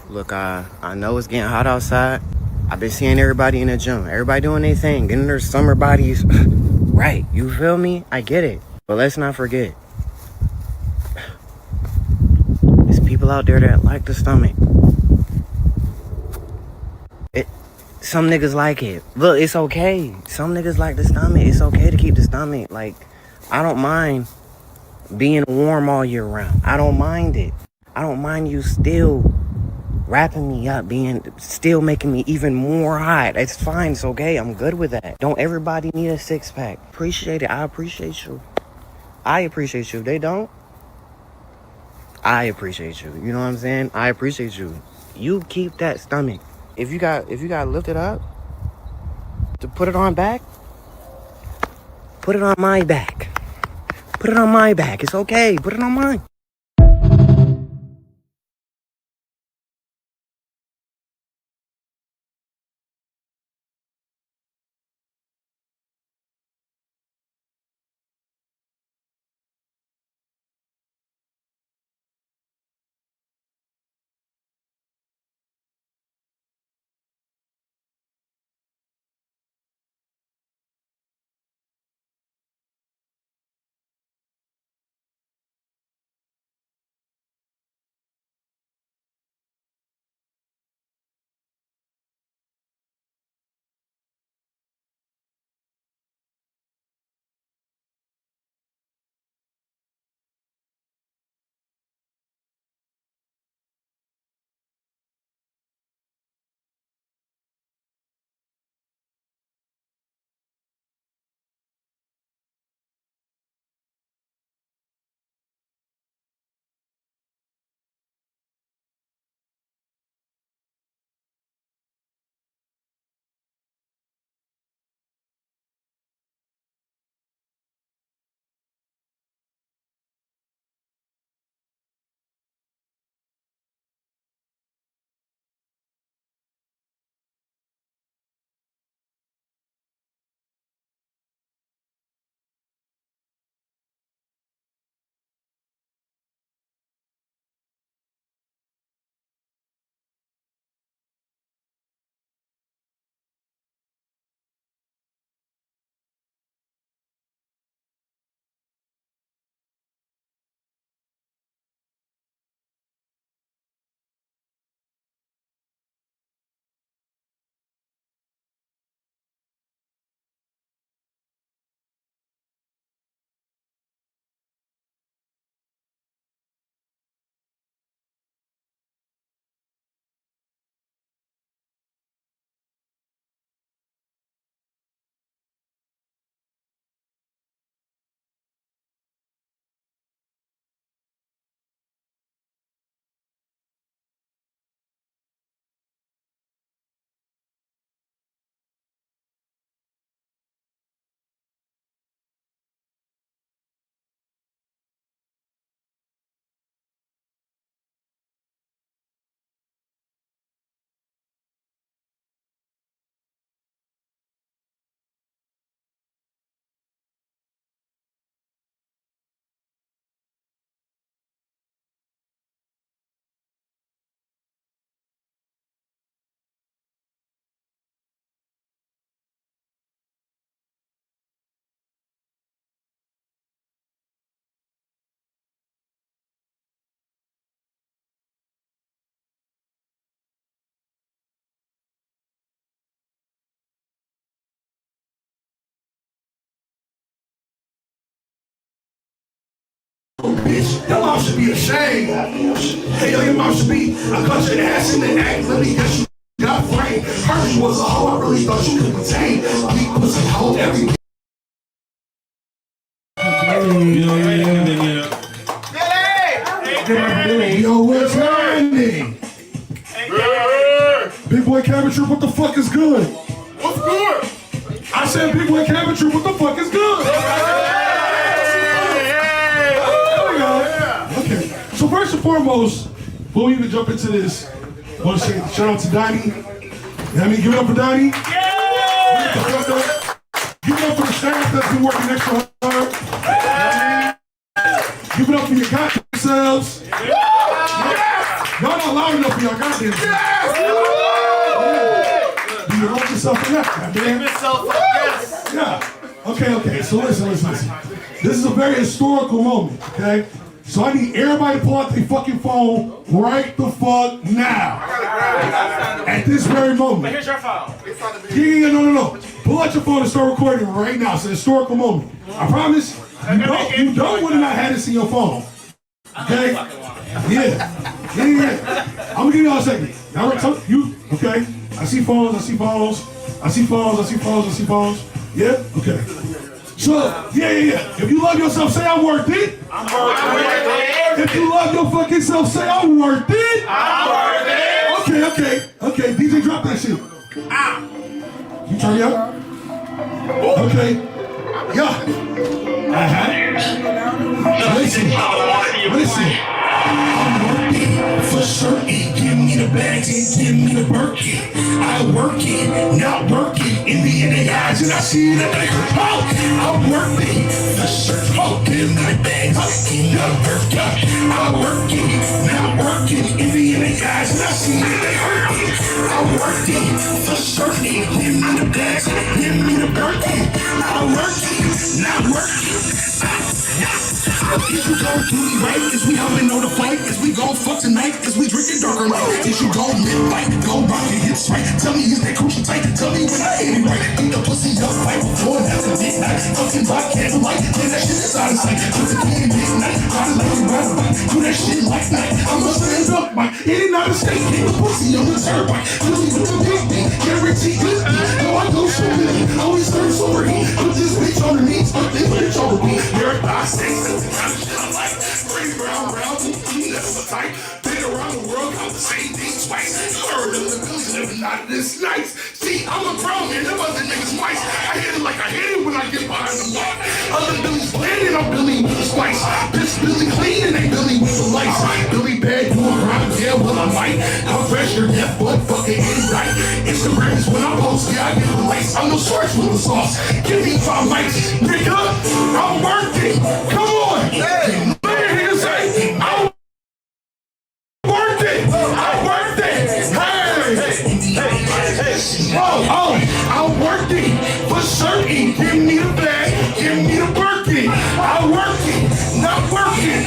Look, I know it's getting hot outside. I've been seeing everybody in the gym. Everybody doing their thing, getting their summer bodies right. You feel me? I get it. But let's not forget. There's people out there that like the stomach. Some niggas like it. Look, it's okay. Some niggas like the stomach. It's okay to keep the stomach. Like, I don't mind being warm all year round. I don't mind it. I don't mind you still wrapping me up, still making me even more hot. It's fine. It's okay. I'm good with that. Don't everybody need a six pack? Appreciate it. I appreciate you. I appreciate you. If they don't, I appreciate you. You know what I'm saying? I appreciate you. You keep that stomach. If you got to lift it up to put it on back, put it on my back. Put it on my back. It's okay. Put it on mine. Bitch, your mom should be ashamed. Hey, yo, your mom should be. I caught your ass in the act. Let me guess you got framed. Heard you was a hoe. I really thought you could contain. Keep pussy hoe every. Yo, what's happening? Big boy Cabin Troop, what the fuck is good? What's good? I said Big boy Cabin Troop, what the fuck is good? Okay, so first and foremost, before we even jump into this, I want to say shout out to Donnie. You know what I mean? Give it up for Donnie. Yeah! Give it up for the staff that's been working extra hard. Give it up for your goddamn selves. Y'all not loud enough for your goddamn self. Do you love yourself for that, goddamn? Yes. Yeah. Okay. So listen. This is a very historical moment, okay? So I need everybody to pull out their fucking phone right the fuck now. At this very moment. But here's your phone. Yeah, no. Pull out your phone and start recording right now. It's an historical moment. I promise you don't want to not have this in your phone. Okay? Yeah. I'm gonna give y'all a second. Y'all right, you, okay? I see phones. Yeah? Okay. So, yeah. If you love yourself, say I'm worth it. I'm worth it. If you love your fucking self, say I'm worth it. I'm worth it. Okay. DJ, drop that shit. You turn me up? Okay. Yeah. Listen. I'm working for certain. Give me the bags and give me the Birkin. I work it, not working. In the end, they eyes and I see that they hurt. I'm working for certain. Oh, give me the bags, not Birkin. I work it, not working. In the end, they eyes and I see that they hurt. I'm working for certain. Give me the bags, give me the Birkin. I work it, not working. Is you gon' do me right? Is we helping on the fight? Is we gon' fuck tonight? Is we drinking darker light? Is you gon' live right? Go rock your hips right? Tell me is that crucial tight? Tell me when I hit it right? Beat the pussy up right before and after midnight. Fucking by candlelight, then that shit is out of sight. Put the key in midnight, gotta let it ride right. Do that shit like night. I must stand up, Mike. In and out of state, get the pussy on the turnpike. Pussy with the big thing, guarantee good. No, I go so good. Always serve so ready. Put this bitch on her knees, put this bitch on her feet. There I say something. I like pretty round, never tight. Been around the world, got the same things twice. Heard of the billies, living not this nice. See, I'm a grown man, them other niggas mice. I hit it like I hit it when I get behind the block. Other Billy's playing, I'm Billy with the spice. This Billy clean and they Billy with the lights. Billy bad, doing crime, yeah, well I might. I'm fresher, that butt fucking ain't right. Instagram is when I post, yeah, I get the likes. I'm no shorts with the sauce. Give me 5 mics, nigga. I'm working. Come on. Hey. I'm worth it. Hey. I'm working for certain. Give me the bag. Give me the Birkin. I'm working, not working.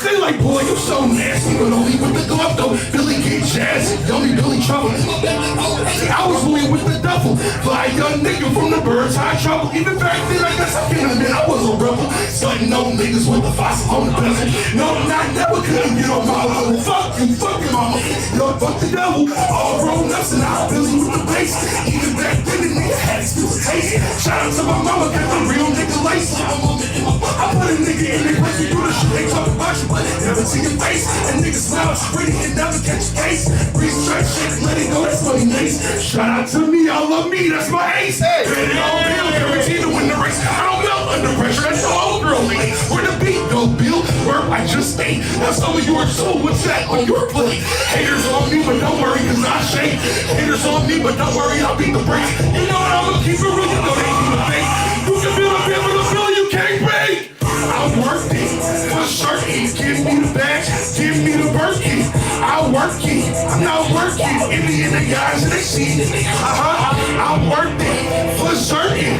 They like, boy, you so nasty, but only with the glove though. Billy get jazzy, only Billy trouble. See, I was bullied with the duffel by a young nigga from the birds, high trouble. Even back then, I guess I can't admit I was a rebel. Stunting no niggas with the fossil on the bezel. No, I never couldn't get on my level. Fucking mama, yo, fuck the devil. All grown ups and I Billy with the bass. Even back then, the nigga had his taste. Shout out to my mama, got the real nigga lace. I put a nigga in the place, we do the shit they talk about you, but never see your face. And niggas smile, pretty and never catch a case. Breeze track shit, let it go, that's money nice. Shout out to me, I love me, that's my ace. Hey. Ready on Bill, guaranteed to win the race. I don't melt under pressure, that's the whole girl league. Where the beat go, Bill? Where I just ate. Now some of yours too, what's that on your plate? Haters on me, but don't worry, cause I shake. Haters on me, but don't worry, I'll beat the brakes. You know I'ma keep it real, you know they keep it fake. You can build a bill with a bill, you can't pay. I work it for certain. Give me the bag, give me the Birkin. I work it, I'm not working. In the end, the guys and they see it. I work it for certain.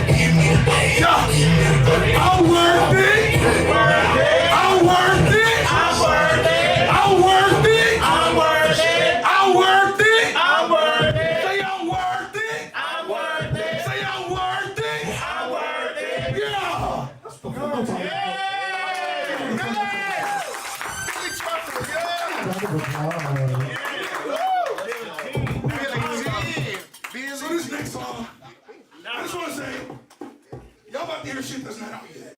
Yeah, I work it. I work it. I work it. I work it. I work it. I work it. I work it. Say I'm worth it. I work it. Say I'm worth it. I work it. Yeah. That's the fun time. So this next song, I just want to say, y'all about to hear shit that's not out yet.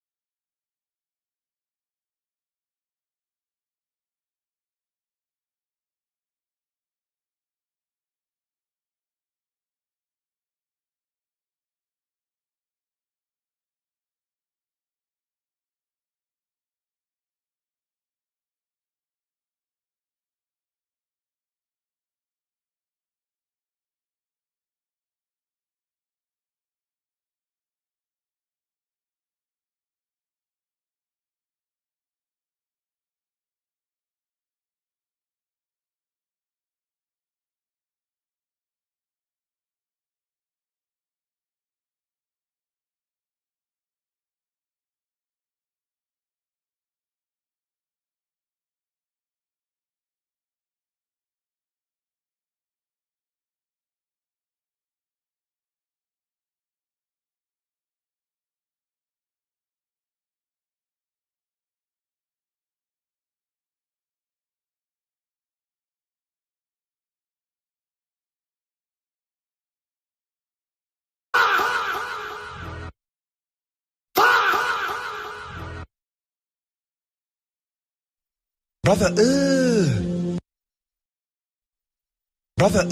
Brother, brother,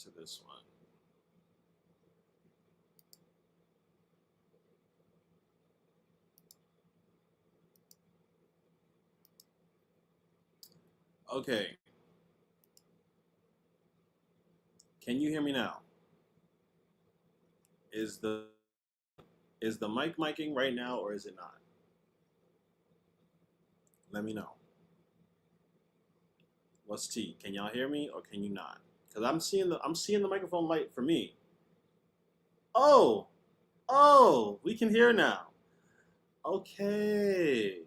to this one. Okay. Can you hear me now? Is the mic miking right now or is it not? Let me know. What's T? Can y'all hear me or can you not? Because I'm seeing the microphone light for me. Oh, we can hear now. Okay.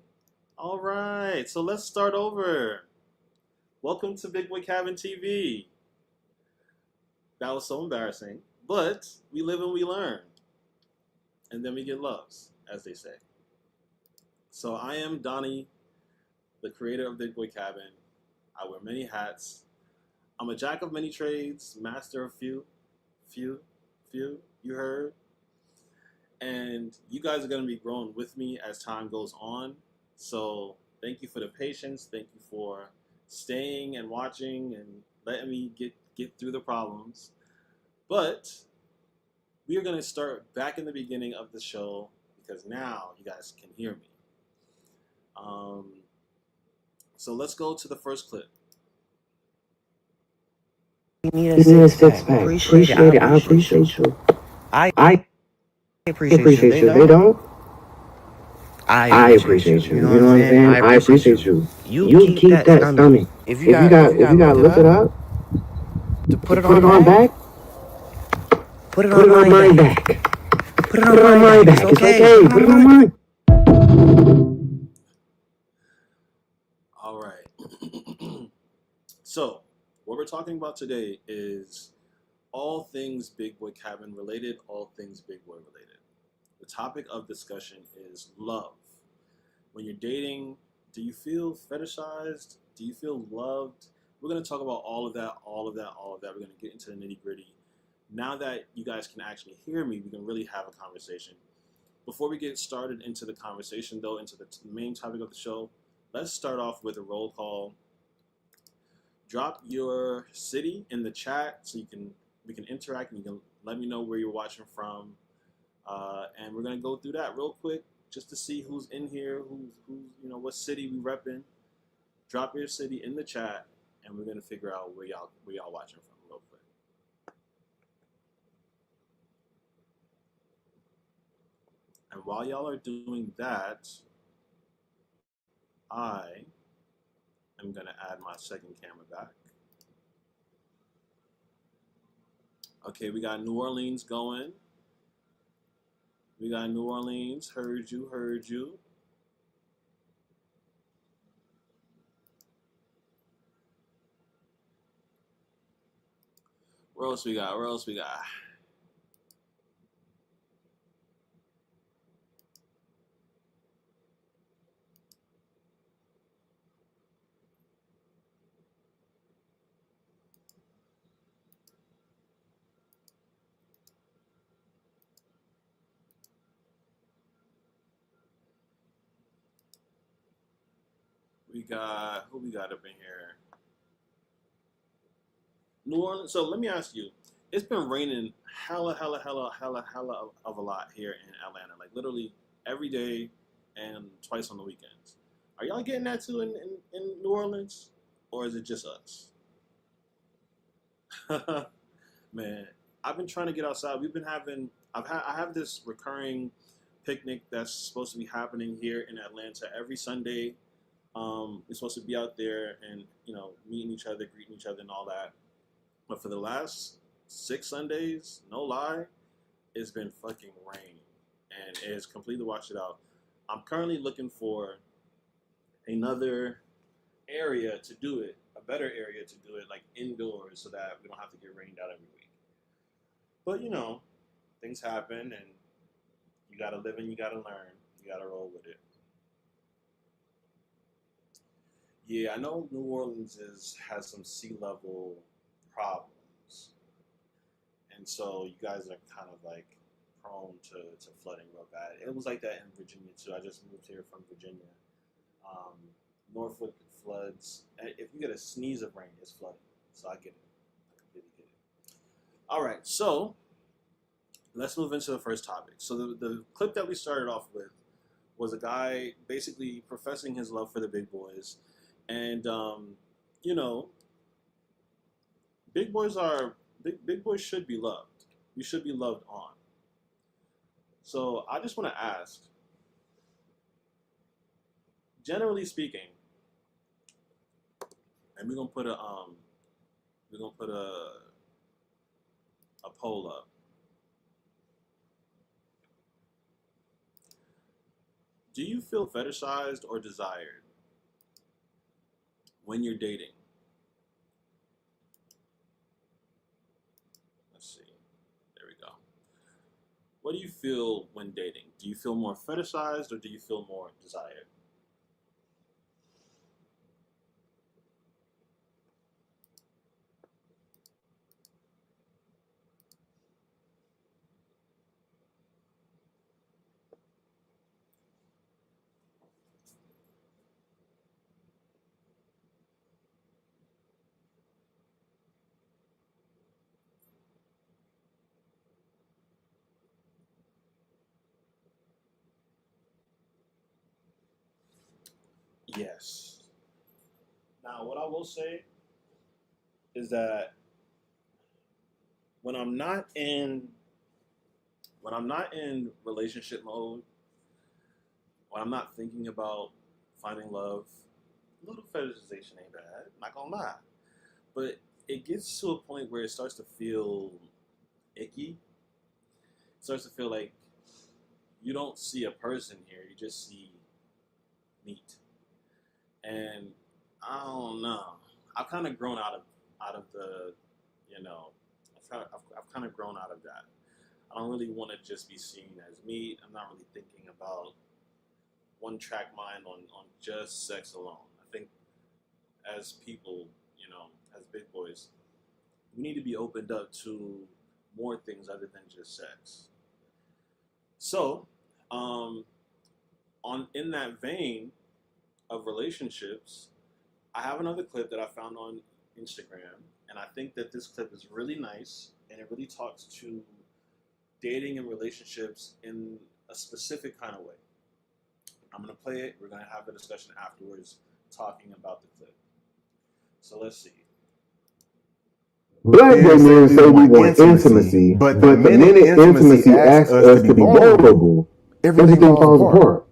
All right. So let's start over. Welcome to Big Boy Cabin TV. That was so embarrassing, but we live and we learn, and then we get loves, as they say. So I am Donnie, the creator of Big Boy Cabin. I wear many hats. I'm a jack of many trades, master of few, you heard. And you guys are going to be growing with me as time goes on. So thank you for the patience. Thank you for staying and watching and letting me get through the problems. But we are going to start back in the beginning of the show because now you guys can hear me. So let's go to the first clip. you need a six pack. Appreciate it. I appreciate you. I appreciate you. They don't. I appreciate you. You know what I'm saying? I appreciate you. You keep that stomach. If you got look it up, to put it on back, put it on my back. Put it on my back. It's okay. Put it on mine. All right. So what we're talking about today is all things Big Boy Cabin related, all things Big Boy related. The topic of discussion is love. When you're dating, do you feel fetishized? Do you feel loved? We're going to talk about all of that. We're going to get into the nitty gritty. Now that you guys can actually hear me, we can really have a conversation. Before we get started into the conversation, though, into the main topic of the show, let's start off with a roll call. Drop your city in the chat so we can interact and you can let me know where you're watching from. And we're going to go through that real quick just to see who's in here, who's what city we repping. Drop your city in the chat, and we're going to figure out where y'all watching from real quick. And while y'all are doing that, I am going to add my second camera back. Okay, we got New Orleans going. We got New Orleans. Heard you. Where else we got? Who we got up in here? New Orleans. So let me ask you. It's been raining hella of a lot here in Atlanta. Like literally every day and twice on the weekends. Are y'all getting that too in New Orleans? Or is it just us? Man, I've been trying to get outside. I have this recurring picnic that's supposed to be happening here in Atlanta every Sunday. We're supposed to be out there and, meeting each other, greeting each other and all that. But for the last 6 Sundays, no lie, it's been fucking rain. And it has completely washed it out. I'm currently looking for another area to do it, a better area to do it, like indoors, so that we don't have to get rained out every week. But, things happen, and you gotta live and you gotta learn. You gotta roll with it. Yeah, I know New Orleans has some sea level problems. And so you guys are kind of like prone to flooding real bad. It was like that in Virginia too. I just moved here from Virginia. Norfolk floods. If you get a sneeze of rain, it's flooding. So I get it. I completely get it. All right, so let's move into the first topic. So the clip that we started off with was a guy basically professing his love for the big boys. And, big boys should be loved. You should be loved on. So I just want to ask, generally speaking, and we're gonna put a poll up. Do you feel fetishized or desired when you're dating? Let's see. There we go. What do you feel when dating? Do you feel more fetishized or do you feel more desired? Yes. Now, what I will say is that when I'm not in relationship mode, when I'm not thinking about finding love, a little fetishization ain't bad, not gonna lie. But it gets to a point where it starts to feel icky. It starts to feel like you don't see a person here, you just see meat. And I don't know. I've kind of grown out of the, I've kind of grown out of that. I don't really want to just be seen as meat. I'm not really thinking about one-track mind on just sex alone. I think as people, as big boys, we need to be opened up to more things other than just sex. So, in that vein of relationships, I have another clip that I found on Instagram, and I think that this clip is really nice, and it really talks to dating and relationships in a specific kind of way. I'm going to play it. We're going to have a discussion afterwards talking about the clip. So let's see. Black gay men say we want intimacy, but the minute intimacy asks us to be vulnerable, everything falls apart.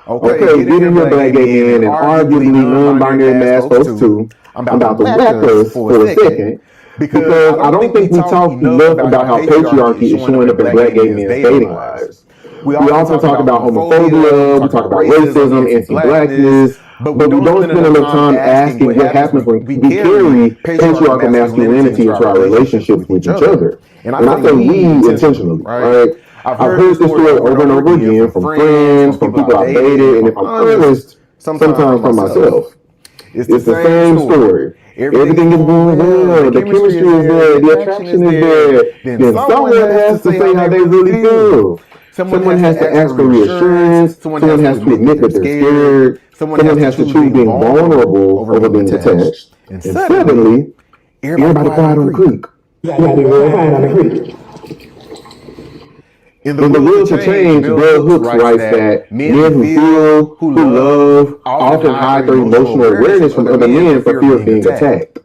Okay, get in your black gay men and arguably non-binary mass folks too. I'm about to whack us for a second, because I don't think we talk enough about how patriarchy is showing up in black gay men's dating lives. We often talk about homophobia, we talk about racism, anti-blackness, but we don't spend enough time asking what happens when we carry patriarchal masculinity into our relationships with each other. And I say we intentionally, right? I've heard this story over and over again from friends, from people I've dated, and if I'm honest, sometimes from myself. It's the same story. Everything is going well, the chemistry is there, the attraction is there, then someone has to say how they really feel. Someone has to ask for reassurance. Someone has to admit that they're scared. Someone has to choose being vulnerable over being attached. And suddenly, everybody quiet on the creek. Everybody real quiet on the creek. In The Will to Change, Bell Hooks writes that men who feel, who love, often hide their emotional awareness from other men for fear of being attacked.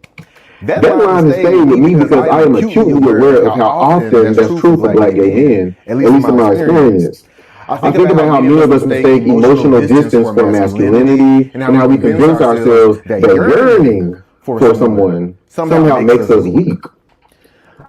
That line has stayed with me because I am acutely aware of how often that's true for black gay men, at least in my experience. I think about how many of us mistake emotional distance for masculinity and how we convince ourselves that yearning for someone somehow makes us weak.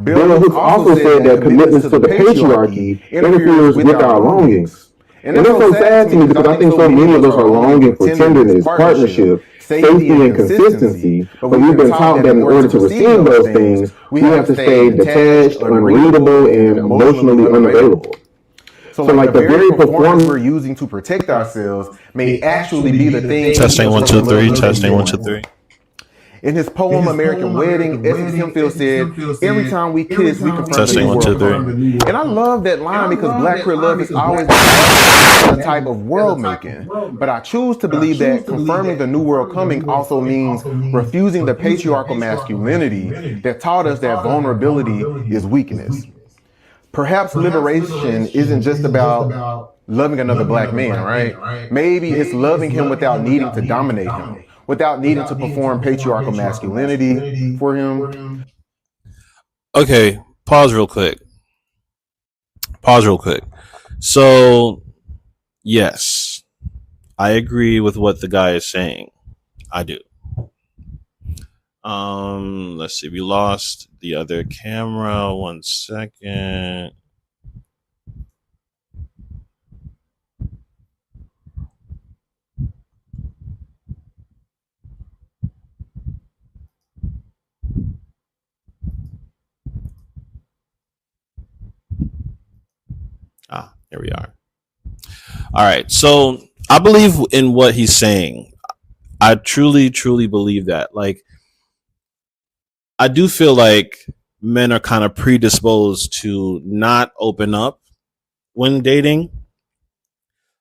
Bell Hooks also said that commitments to the patriarchy interferes with our longings. And that's so sad to me because I think so many of us are longing for tenderness, partnership, safety, and consistency, but we've been taught that in order to receive those things, we have to stay detached, unreadable, and emotionally unavailable. So like the very performance we're using to protect ourselves may actually be the thing. Testing 1 2 3. Testing 1 2 3. In his poem American Wedding, Essex Hemphill said, "Every time we kiss, we confirm Testing the 1 2 3. And I love that line because Black queer love has always been a type of world making. But I choose to believe that confirming the new world coming also means refusing the patriarchal masculinity that taught us that vulnerability is weakness. Perhaps liberation isn't just about loving another black man, right? Maybe it's loving him without needing to dominate him, without needing to perform patriarchal masculinity for him." Okay, pause real quick. So, yes, I agree with what the guy is saying. I do. Let's see. We lost the other camera. 1 second. Here we are. All right. So I believe in what he's saying. I truly, truly believe that. Like, I do feel like men are kind of predisposed to not open up when dating.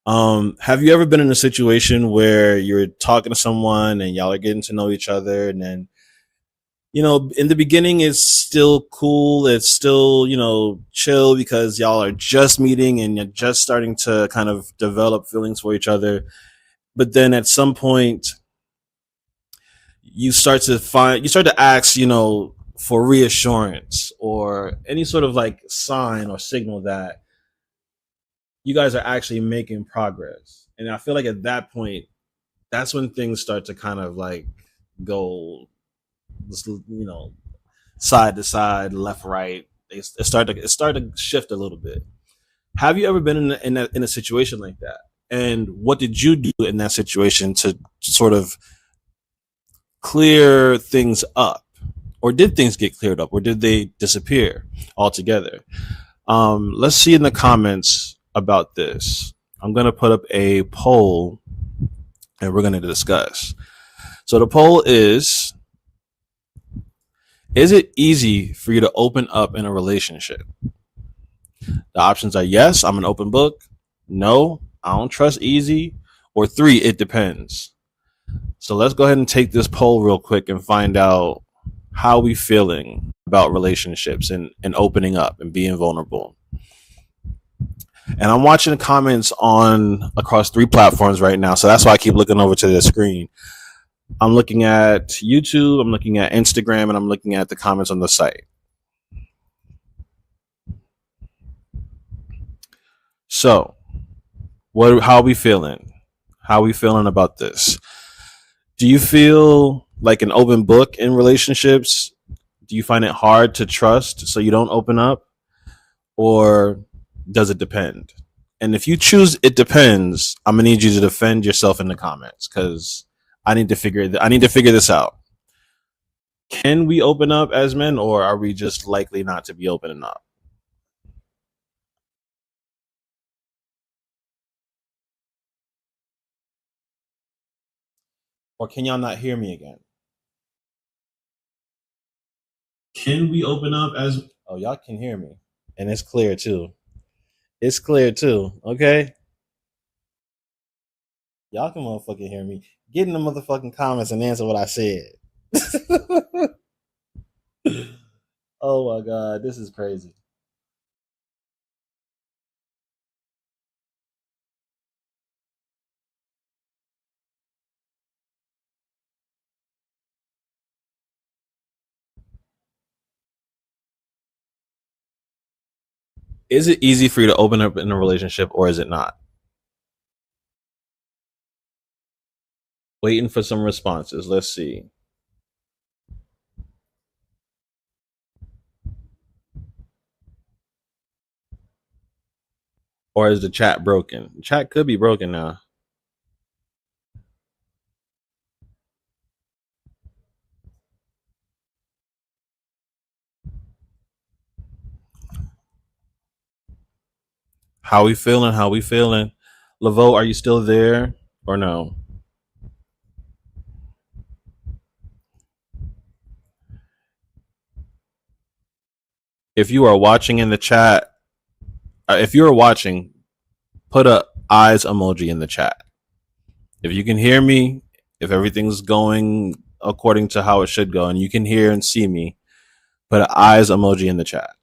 Have you ever been in a situation where you're talking to someone and y'all are getting to know each other, and then, you know, in the beginning it's still cool, it's still, you know, chill because y'all are just meeting and you're just starting to kind of develop feelings for each other, but then at some point you start to ask, you know, for reassurance or any sort of like sign or signal that you guys are actually making progress. And I feel like at that point, that's when things start to kind of like go, you know, side to side, left, right. It start to shift a little bit. Have you ever been in a situation like that? And what did you do in that situation to sort of clear things up? Or did things get cleared up? Or did they disappear altogether? Let's see in the comments about this. I'm going to put up a poll and we're going to discuss. So the poll is it easy for you to open up in a relationship? The options are yes, I'm an open book. No, I don't trust easy. Or 3, it depends. So let's go ahead and take this poll real quick and find out how we feeling about relationships and opening up and being vulnerable. And I'm watching the comments across 3 platforms right now. So that's why I keep looking over to the screen. I'm looking at YouTube, I'm looking at Instagram, and I'm looking at the comments on the site. So, how are we feeling? How are we feeling about this? Do you feel like an open book in relationships? Do you find it hard to trust so you don't open up? Or does it depend? And if you choose it depends, I'm gonna need you to defend yourself in the comments because I need to figure this out. Can we open up as men, or are we just likely not to be opening up? Or can y'all not hear me again? Can we open up as... Oh, y'all can hear me. And it's clear too. It's clear too. Okay. Y'all can motherfucking hear me. Get in the motherfucking comments and answer what I said. Oh my god, this is crazy. Is it easy for you to open up in a relationship or is it not? Waiting for some responses. Let's see. Or is the chat broken? The chat could be broken now. How we feeling? How we feeling? Laveau, are you still there or no? If you are watching in the chat, if you are watching, put a eyes emoji in the chat. If you can hear me, if everything's going according to how it should go, and you can hear and see me, put an eyes emoji in the chat.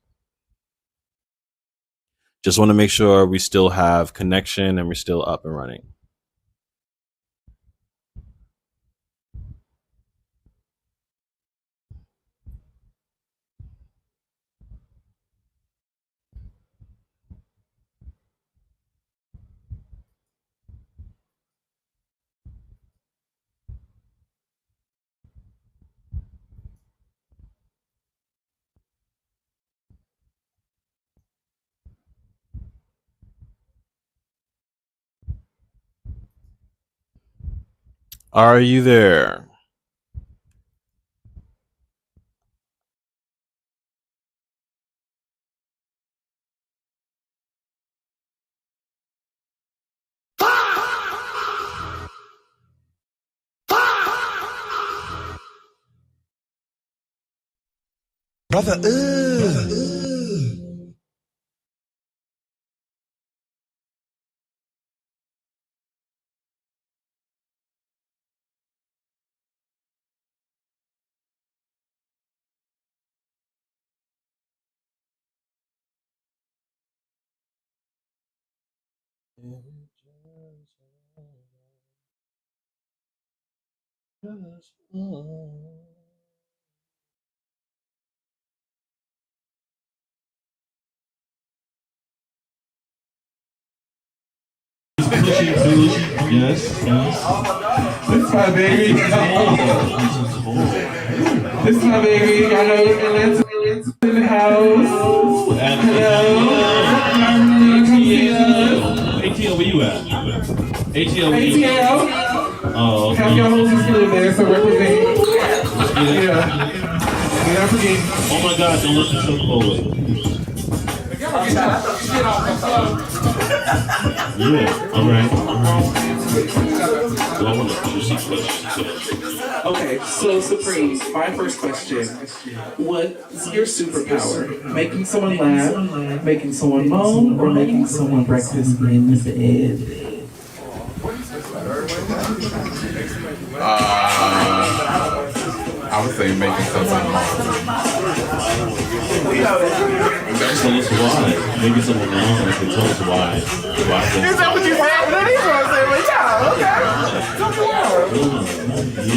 Just want to make sure we still have connection and we're still up and running. Are you there? Brother, Yes. This is my baby. This is my baby. I know Atlanta's in the house. Hello. ATL, where you at? ATL. Oh, okay. Have your hosts still there, so represent. Yeah. Oh my God, don't listen so forward. Yeah, all right. Well, I want to do some questions. Okay, so Supreme, my first question. What's your superpower? Making someone laugh, making someone moan, or making someone breakfast in the bed? I would say making someone Tell us why. Maybe someone else can tell us why. Is that what you said? That is what I said, but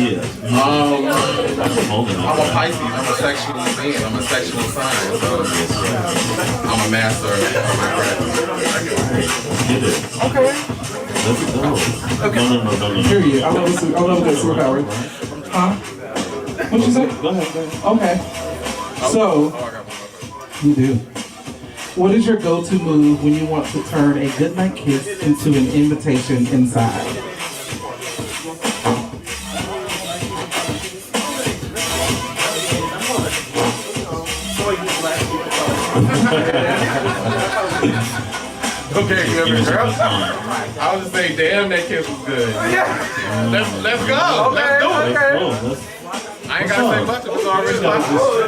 yeah, I'm a Pisces. I'm a sexual being. I'm a sexual sign. So I'm a master of my craft. Okay. Let's go. Okay. No. Period. I love that superpower. Huh? What'd you say? Go ahead. Okay. So, you do. What is your go-to move when you want to turn a goodnight kiss into an invitation inside? Okay, good girl. I was just saying, damn, that kiss was good. Yeah. Let's go. Let's do it. Let's go. I I ain't gotta say much. It was already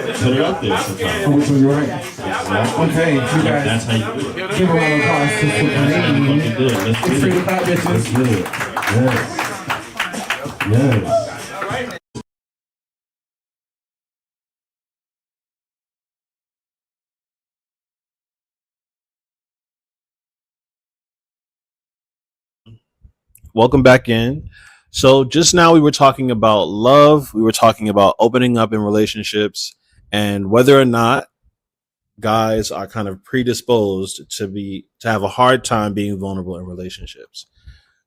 Just put it out there sometimes. Oh, you're right. Exactly. Okay, you guys That's how you do it. give a round of applause to That's how you fucking do it. Let's It's do free it. to thought, Let's bitches. do it. Yes. Yes. Welcome back in. So just now we were talking about love. We were talking about opening up in relationships and whether or not guys are kind of predisposed to have a hard time being vulnerable in relationships.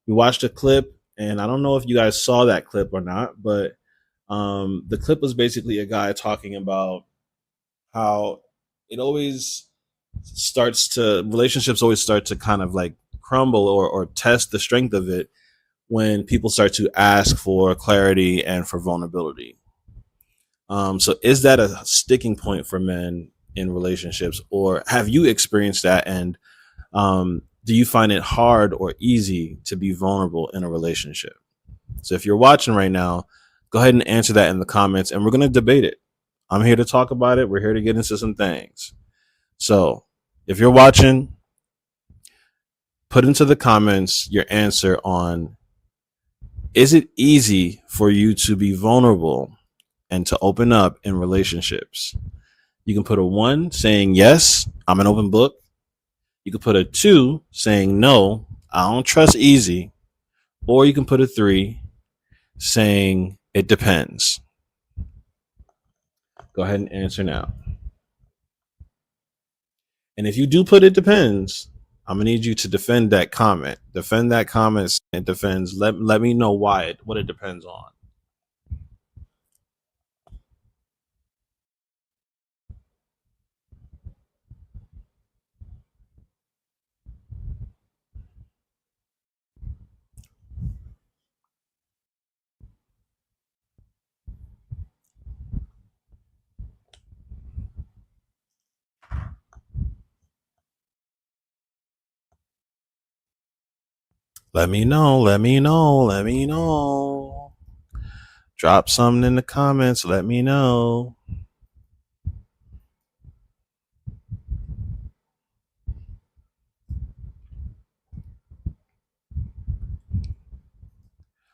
We watched a clip, and I don't know if you guys saw that clip or not, but the clip was basically a guy talking about how it always relationships always start to kind of like crumble or test the strength of it when people start to ask for clarity and for vulnerability. So is that a sticking point for men in relationships, or have you experienced that? And do you find it hard or easy to be vulnerable in a relationship? So if you're watching right now, go ahead and answer that in the comments, and we're going to debate it. I'm here to talk about it. We're here to get into some things. So if you're watching, put into the comments your answer on, is it easy for you to be vulnerable and to open up in relationships? You can put a 1 saying, yes, I'm an open book. You can put a 2 saying, no, I don't trust easy. Or you can put a 3 saying, it depends. Go ahead and answer now. And if you do put it depends, I'm gonna need you to defend that comment. Defend that comment. It depends. Let me know what it depends on. Let me know. Let me know. Let me know. Drop something in the comments. Let me know.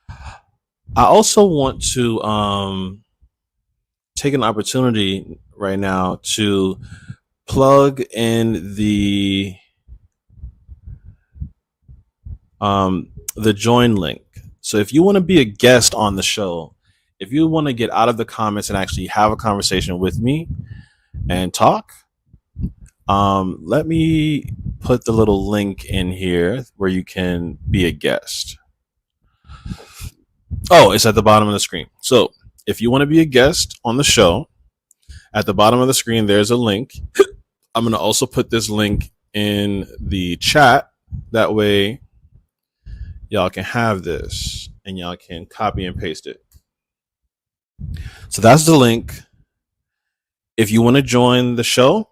I also want to take an opportunity right now to plug in the join link. So if you want to be a guest on the show, if you want to get out of the comments and actually have a conversation with me and talk, let me put the little link in here where you can be a guest. Oh, it's at the bottom of the screen. So if you want to be a guest on the show, at the bottom of the screen, there's a link. I'm going to also put this link in the chat. That way y'all can have this and y'all can copy and paste it. So that's the link. If you want to join the show,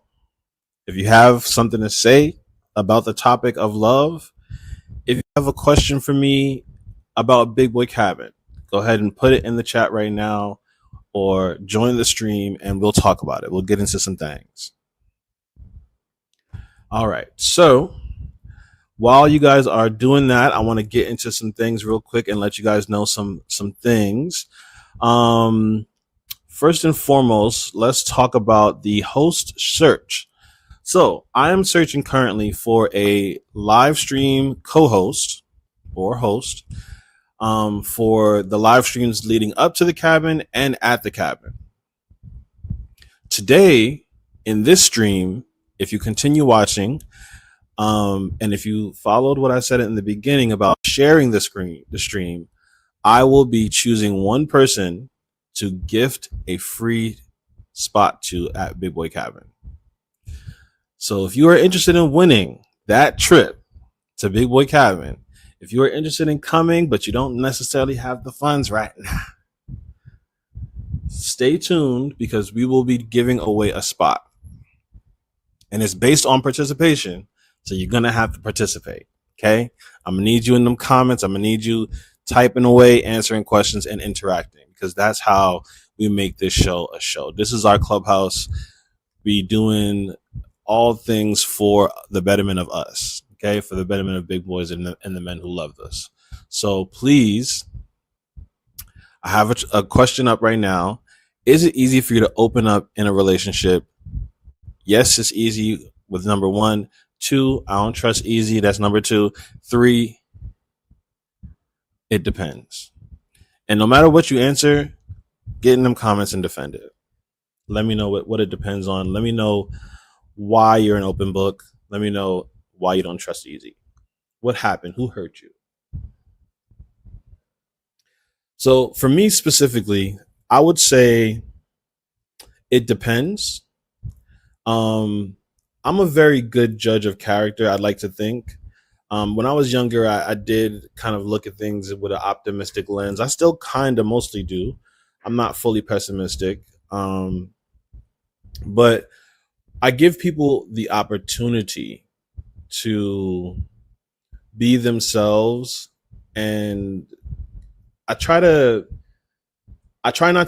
if you have something to say about the topic of love, if you have a question for me about Big Boy Cabin, go ahead and put it in the chat right now or join the stream and we'll talk about it. We'll get into some things. All right. So while you guys are doing that, I want to get into some things real quick and let you guys know some things. First and foremost, let's talk about the host search. So I am searching currently for a live stream co-host or host for the live streams leading up to the cabin and at the cabin. Today, in this stream, if you continue watching, and if you followed what I said in the beginning about sharing the stream, I will be choosing one person to gift a free spot to at Big Boy Cabin. So if you are interested in winning that trip to Big Boy Cabin, if you are interested in coming, but you don't necessarily have the funds right now, stay tuned because we will be giving away a spot. And it's based on participation. So you're going to have to participate. Okay. I'm going to need you in them comments. I'm going to need you typing away, answering questions and interacting because that's how we make this show a show. This is our clubhouse. We doing all things for the betterment of us, okay? For the betterment of big boys and the men who love us. So please, I have a question up right now. Is it easy for you to open up in a relationship? Yes, it's easy with number 1. 2, I don't trust easy. That's number 2. 3, it depends. And no matter what you answer, get in them comments and defend it. Let me know what it depends on. Let me know why you're an open book. Let me know why you don't trust easy. What happened? Who hurt you? So for me specifically, I would say it depends. I'm a very good judge of character, I'd like to think. When I was younger, I did kind of look at things with an optimistic lens. I still kind of mostly do. I'm not fully pessimistic. But I give people the opportunity to be themselves, and I try not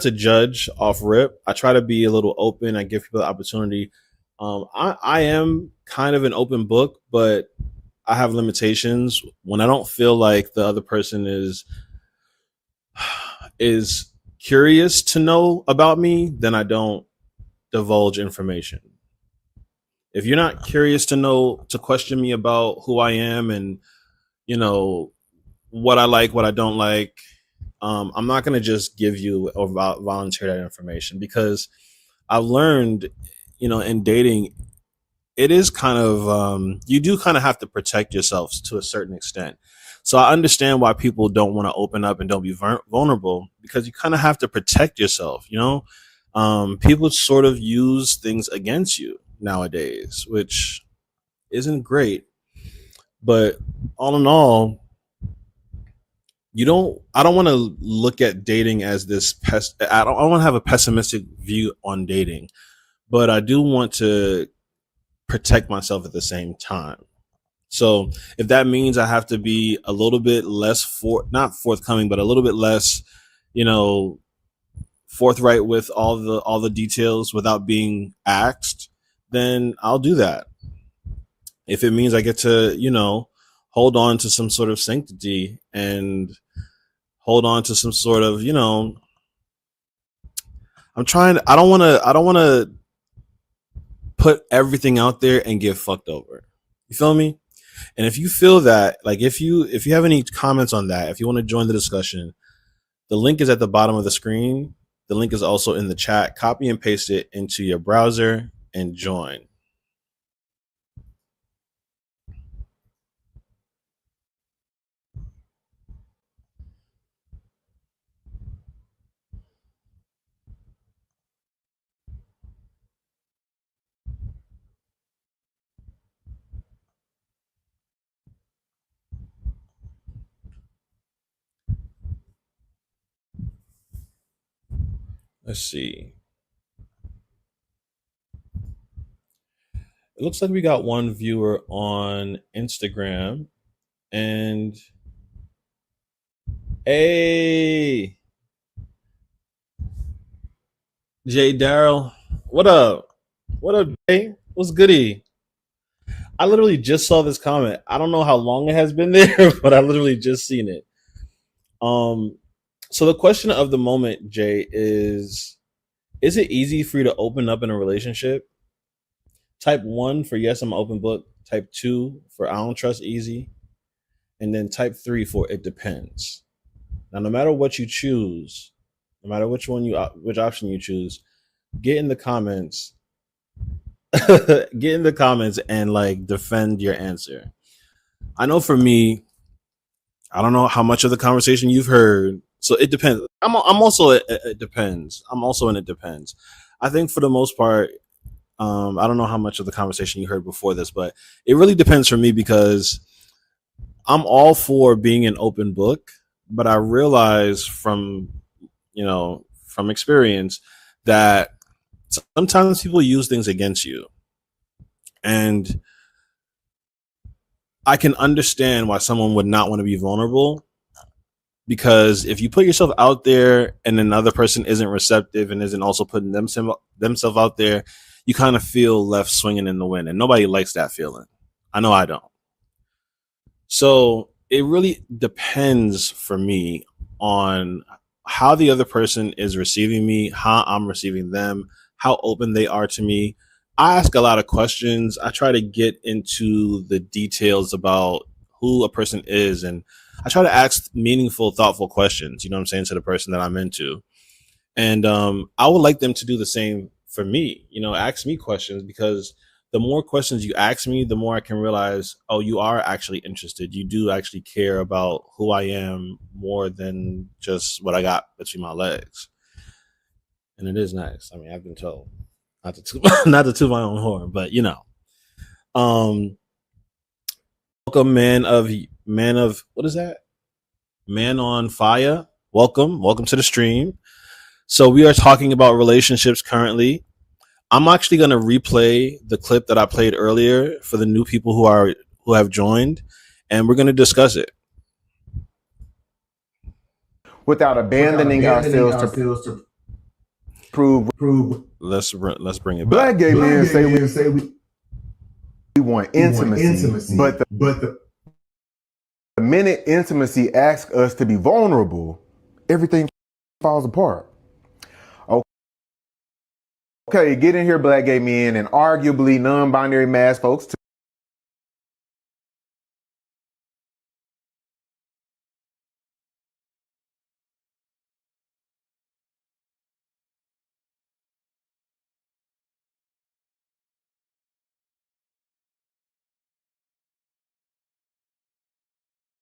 to judge off rip. I try to be a little open. I give people the opportunity. I am kind of an open book, but I have limitations. When I don't feel like the other person is curious to know about me, then I don't divulge information. If you're not curious to question me about who I am and, what I like, what I don't like, I'm not going to just give you or volunteer that information, because I've learned, in dating, it is kind of, you do kind of have to protect yourselves to a certain extent. So I understand why people don't want to open up and don't be vulnerable, because you kind of have to protect yourself. People sort of use things against you nowadays, which isn't great. But all in all, I don't want to look at dating as this I don't want to have a pessimistic view on dating, but I do want to protect myself at the same time. So if that means I have to be a little bit less not forthcoming, but a little bit less, forthright with all the details without being asked, then I'll do that. If it means I get to, hold on to some sort of sanctity and hold on to some sort of, I don't want to put everything out there and get fucked over. You feel me? And if you feel that, like, if you have any comments on that, if you want to join the discussion, the link is at the bottom of the screen. The link is also in the chat. Copy and paste it into your browser and join. Let's see. It looks like we got one viewer on Instagram. And hey, Jay Daryl, what up? What up, Jay? What's goody? I literally just saw this comment. I don't know how long it has been there, but I literally just seen it. So the question of the moment, Jay, is it easy for you to open up in a relationship? Type 1 for yes, I'm an open book. Type 2 for I don't trust easy. And then type 3 for it depends. Now, no matter what you choose, no matter which option you choose, get in the comments. Get in the comments and defend your answer. I know for me, I don't know how much of the conversation you've heard, so it depends. I'm also it depends. I'm also in it depends. I think for the most part, I don't know how much of the conversation you heard before this, but it really depends for me, because I'm all for being an open book, but I realize from experience that sometimes people use things against you. And I can understand why someone would not want to be vulnerable, because if you put yourself out there and another person isn't receptive and isn't also putting themselves out there, you kind of feel left swinging in the wind, and nobody likes that feeling. I know I don't. So it really depends for me on how the other person is receiving me, how I'm receiving them, how open they are to me. I ask a lot of questions. I try to get into the details about who a person is, and I try to ask meaningful, thoughtful questions, you know what I'm saying, to the person that I'm into. And I would like them to do the same for me, you know, ask me questions, because the more questions you ask me, the more I can realize, oh, you are actually interested. You do actually care about who I am more than just what I got between my legs. And it is nice. I mean, I've been told not to toot my own horn, but you know. Welcome, man of what is that? Man on Fire. Welcome to the stream. So we are talking about relationships currently. I'm actually going to replay the clip that I played earlier for the new people who have joined, and we're going to discuss it. Without abandoning ourselves to prove. Let's bring it back. Black gay men say we want intimacy, but the minute intimacy asks us to be vulnerable, everything falls apart. Okay, get in here, black gay men and arguably non-binary mass folks.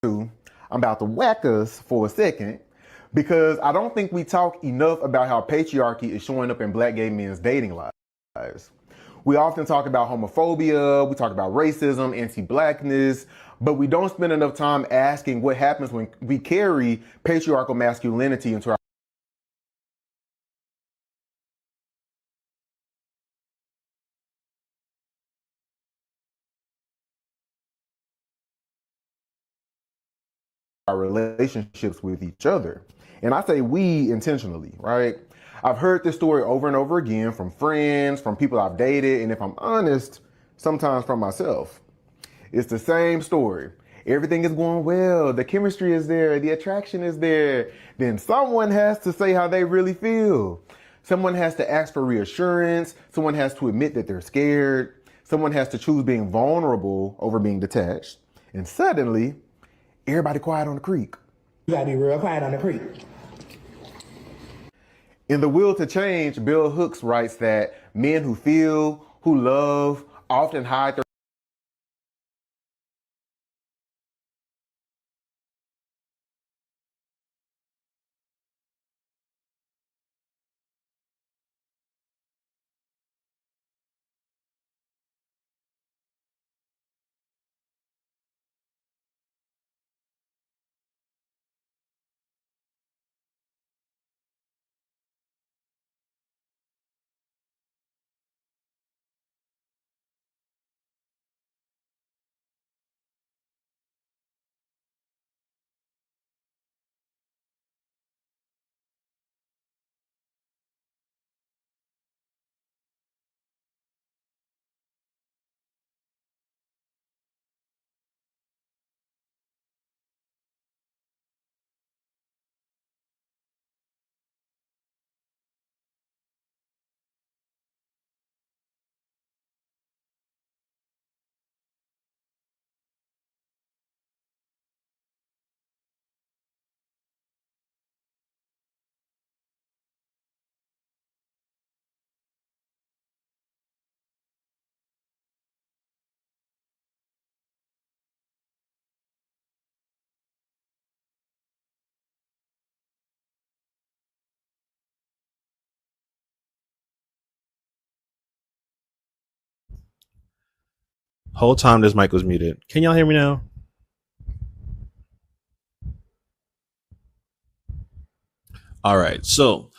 I'm about to whack us for a second, because I don't think we talk enough about how patriarchy is showing up in black gay men's dating lives. We often talk about homophobia, we talk about racism, anti-blackness, but we don't spend enough time asking what happens when we carry patriarchal masculinity into our relationships with each other. And I say we intentionally, right? I've heard this story over and over again from friends, from people I've dated, and if I'm honest, sometimes from myself. It's the same story. Everything is going well, the chemistry is there, the attraction is there. Then someone has to say how they really feel. Someone has to ask for reassurance. Someone has to admit that they're scared. Someone has to choose being vulnerable over being detached. And suddenly, everybody quiet on the creek. You gotta be real quiet on the creek. In The Will to Change, Bell Hooks writes that men who feel, who love, often hide their Whole time this mic was muted. Can y'all hear me now? All right. So,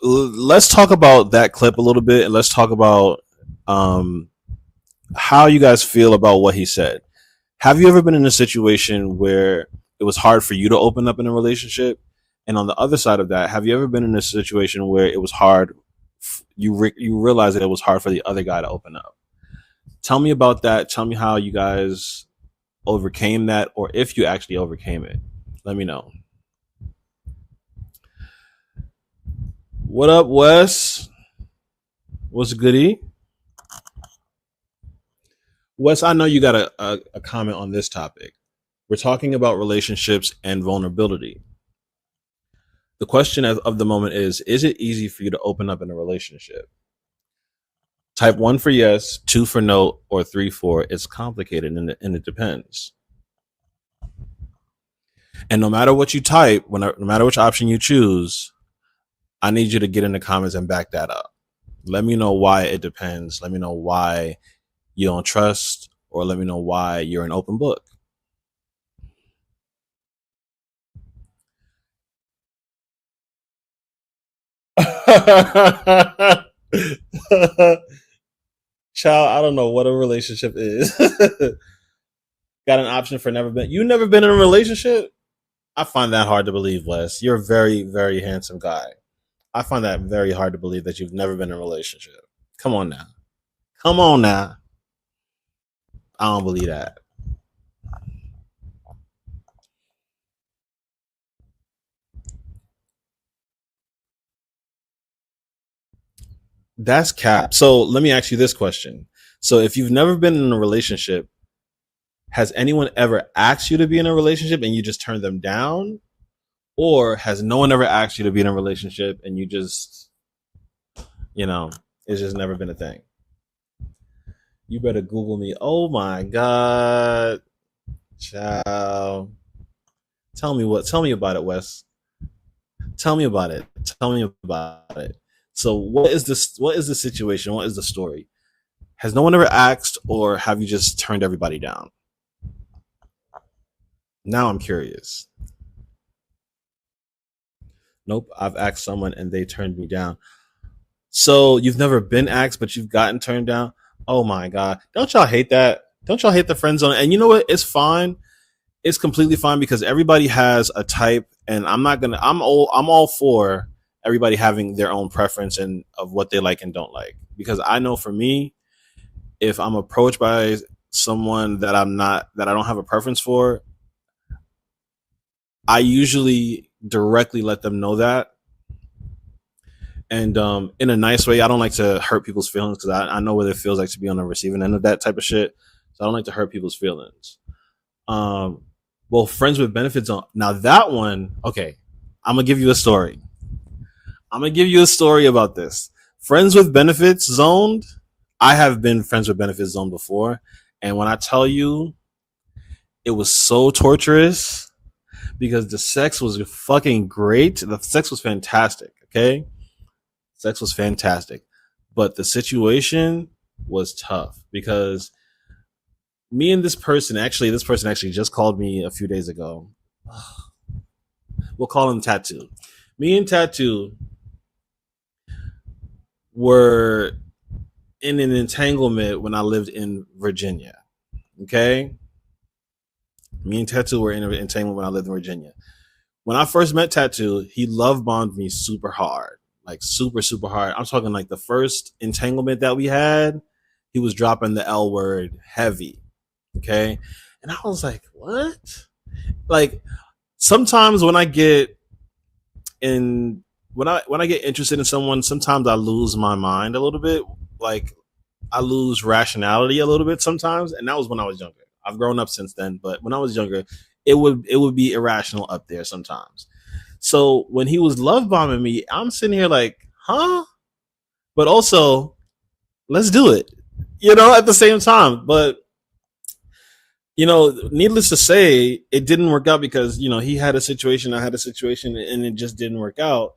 let's talk about that clip a little bit, and let's talk about how you guys feel about what he said. Have you ever been in a situation where it was hard for you to open up in a relationship? And on the other side of that, have you ever been in a situation where it was hard, you realized that it was hard for the other guy to open up? Tell me about that. Tell me how you guys overcame that, or if you actually overcame it. Let me know. What up, Wes? What's goody? Wes, I know you got a comment on this topic. We're talking about relationships and vulnerability. The question of the moment is it easy for you to open up in a relationship? Type 1 for yes, 2 for no, or 3 for it's complicated, and it depends. And no matter what you type, no matter which option you choose, I need you to get in the comments and back that up. Let me know why it depends. Let me know why you don't trust, or let me know why you're an open book. Child, I don't know what a relationship is. Got an option for never been. You never been in a relationship? I find that hard to believe, Wes. You're a very, very handsome guy. I find that very hard to believe that you've never been in a relationship. Come on now. Come on now. I don't believe that. That's cap. So let me ask you this question. So if you've never been in a relationship, has anyone ever asked you to be in a relationship and you just turned them down? Or has no one ever asked you to be in a relationship and you just, it's just never been a thing? You better Google me. Oh my God. Ciao. Tell me about it, Wes. Tell me about it. So what is the situation? What is the story? Has no one ever asked, or have you just turned everybody down? Now I'm curious. Nope, I've asked someone and they turned me down. So you've never been asked, but you've gotten turned down? Oh my God. Don't y'all hate that? Don't y'all hate the friend zone? And you know what? It's fine. It's completely fine, because everybody has a type, and I'm all for everybody having their own preference and of what they like and don't like. Because I know for me, if I'm approached by someone that I don't have a preference for, I usually directly let them know that. And in a nice way. I don't like to hurt people's feelings, because I know what it feels like to be on the receiving end of that type of shit. So I don't like to hurt people's feelings. Well, friends with benefits zone. Now that one, okay, I'm going to give you a story. About this. Friends with benefits zoned. I have been friends with benefits zoned before. And when I tell you, it was so torturous, because the sex was fucking great. The sex was fantastic. Okay. Sex was fantastic. But the situation was tough, because me and this person actually just called me a few days ago. We'll call him Tattoo. Me and Tattoo were in an entanglement when I lived in Virginia. Okay? Me and Tattoo were in an entanglement when I lived in Virginia. When I first met Tattoo, he love bombed me super hard. Like super, super hard. I'm talking like the first entanglement that we had, he was dropping the L word heavy. Okay? And I was like, what? Like, sometimes when I get interested in someone, sometimes I lose my mind a little bit. Like, I lose rationality a little bit sometimes. And that was when I was younger. I've grown up since then, but when I was younger, it would be irrational up there sometimes. So when he was love bombing me, I'm sitting here like, huh? But also, let's do it, at the same time. But, needless to say, it didn't work out, because, he had a situation, I had a situation, and it just didn't work out.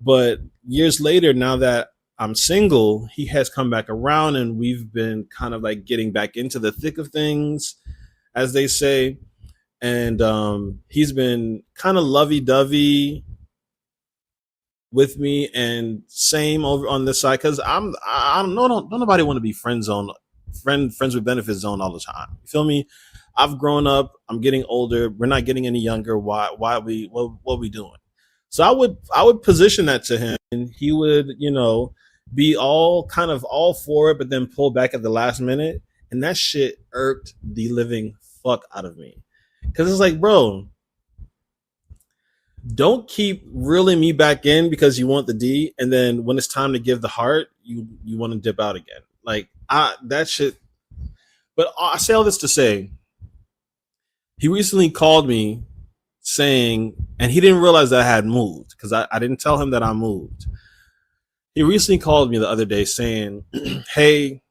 But years later, now that I'm single, he has come back around, and we've been kind of like getting back into the thick of things, as they say. And he's been kind of lovey-dovey with me, and same over on this side, because don't nobody want to be friends with benefits zone all the time. You feel me? I've grown up. I'm getting older. We're not getting any younger. What we doing? So I would position that to him, and he would, be all kind of all for it, but then pull back at the last minute, and that shit irked the living fuck out of me, because it's like, bro, don't keep reeling me back in because you want the D, and then when it's time to give the heart, you want to dip out again. Like that shit. But I say all this to say, he recently called me saying, and he didn't realize that I had moved because I didn't tell him that I moved. He recently called me the other day saying, hey,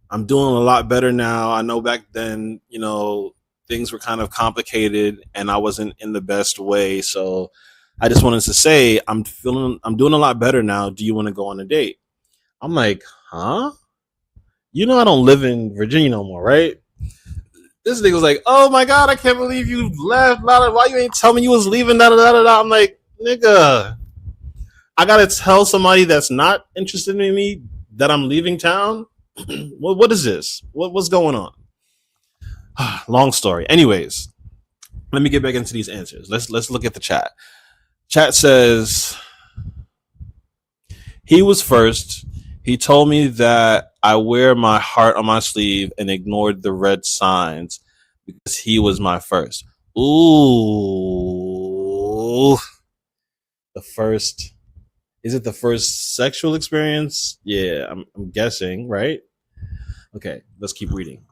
I'm doing a lot better now. I know back then, things were kind of complicated and I wasn't in the best way. So I just wanted to say, I'm doing a lot better now. Do you want to go on a date? I'm like, huh? I don't live in Virginia no more, right? This nigga was like, oh my God, I can't believe you left. Why you ain't tell me you was leaving? I'm like, nigga, I gotta tell somebody that's not interested in me that I'm leaving town? What is this? What's going on? Long story. Anyways, let me get back into these answers. Let's look at the chat. Chat says, he was first. He told me that I wear my heart on my sleeve and ignored the red signs because he was my first. Ooh. The first. Is it the first sexual experience? Yeah, I'm guessing, right? Okay, let's keep reading.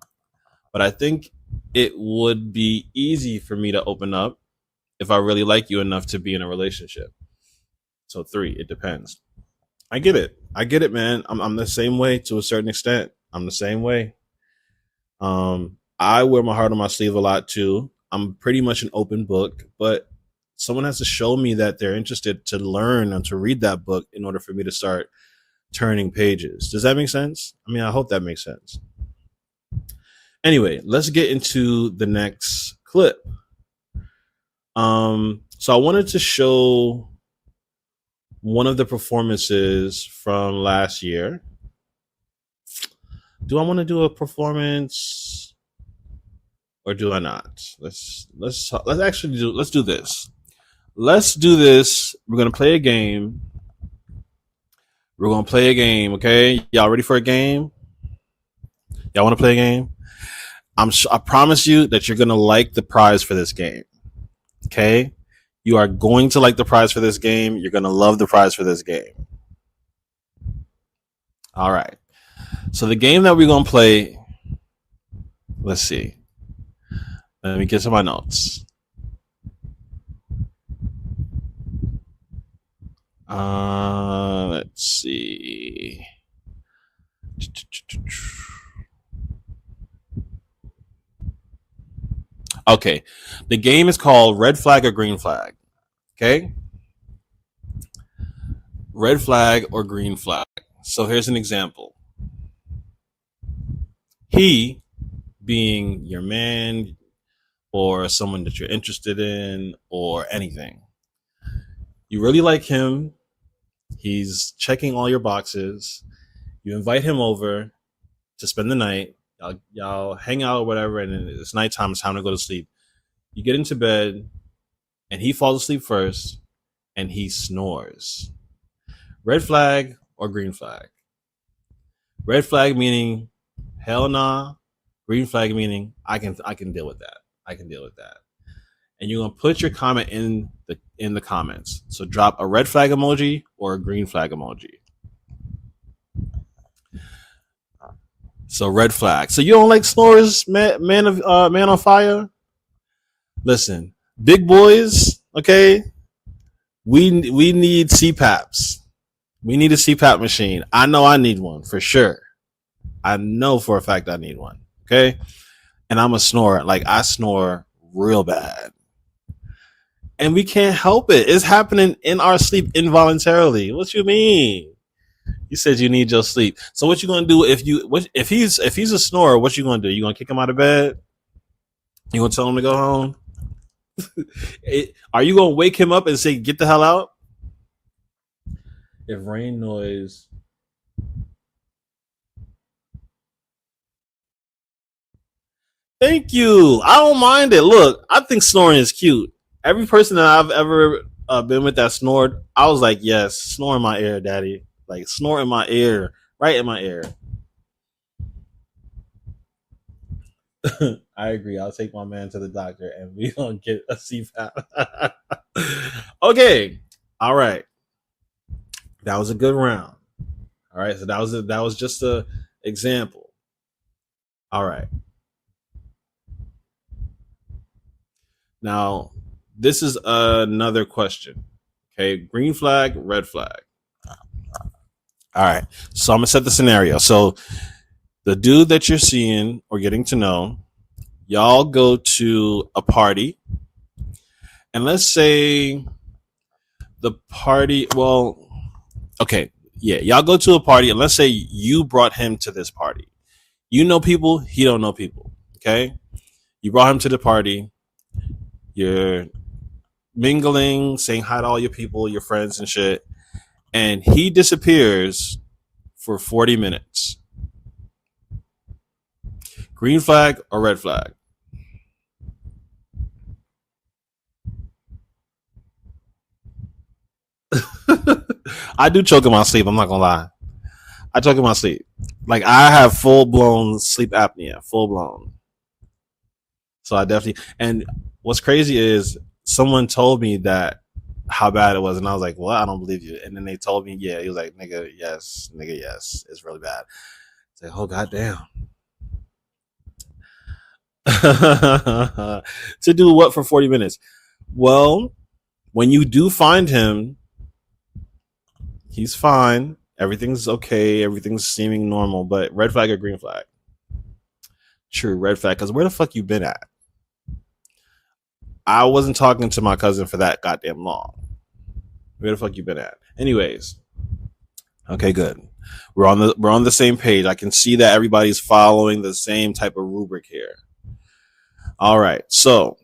But I think it would be easy for me to open up if I really like you enough to be in a relationship. So 3, it depends. I get it, man. I'm the same way to a certain extent. I'm the same way. I wear my heart on my sleeve a lot too. I'm pretty much an open book, but someone has to show me that they're interested to learn and to read that book in order for me to start turning pages. Does that make sense? I mean, I hope that makes sense. Anyway, let's get into the next clip. So I wanted to show one of the performances from last year. Do I want to do a performance or do I not? Let's do this. Let's do this. We're going to play a game. Okay? Y'all ready for a game? Y'all want to play a game? I promise you that you're going to like the prize for this game. Okay? You are going to like the prize for this game. You're going to love the prize for this game. All right. So the game that we're going to play, let's see. Let me get to my notes. Let's see. Okay. The game is called Red Flag or Green Flag. Okay? Red flag or green flag. So here's an example. He being your man or someone that you're interested in or anything. You really like him. He's checking all your boxes. You invite him over to spend the night. Y'all hang out or whatever, and it's nighttime. It's time to go to sleep. You get into bed, and he falls asleep first, and he snores. Red flag or green flag? Red flag meaning hell nah. Green flag meaning I can deal with that. I can deal with that. And you're gonna put your comment in the comments. So drop a red flag emoji or a green flag emoji. So red flag. So you don't like snores, man on fire? Listen, big boys, okay? We need CPAPs. We need a CPAP machine. I know I need one for sure. I know for a fact I need one. Okay? And I'm a snorer. Like I snore real bad. And we can't help it. It's happening in our sleep involuntarily. What you mean? You said you need your sleep. So what you gonna do if he's a snorer? What you gonna do? You gonna kick him out of bed? You gonna tell him to go home? Are you gonna wake him up and say, "Get the hell out"? If rain noise. Thank you. I don't mind it. Look, I think snoring is cute. Every person that I've ever been with that snored, I was like, yes, snore in my ear, daddy. Like, snore in my ear, right in my ear. I agree. I'll take my man to the doctor and we gonna get a CPAP. Okay. All right. That was a good round. All right. So that was just a example. All right. Now, this is another question. Okay. Green flag, red flag. All right. So I'm gonna set the scenario. So the dude that you're seeing or getting to know, y'all go to a party, and let's say the party, well, okay, yeah, y'all go to a party, and let's say you brought him to this party. You know people, he don't know people, okay? You brought him to the party, you're mingling, saying hi to all your people, your friends and shit, and he disappears for 40 minutes. Green flag or red flag? I do choke in my sleep. I'm not gonna lie. I choke in my sleep. Like, I have full blown sleep apnea, full blown. So I definitely. And what's crazy is someone told me that how bad it was, and I was like, "Well, I don't believe you." And then they told me, "Yeah." He was like, "Nigga, yes, it's really bad." It's like, oh goddamn. To do what for 40 minutes? Well, when you do find him, he's fine. Everything's okay. Everything's seeming normal. But red flag or green flag? True, red flag. Because where the fuck you been at? I wasn't talking to my cousin for that goddamn long. Where the fuck you been at? Anyways. Okay, good. We're on the same page. I can see that everybody's following the same type of rubric here. All right. So,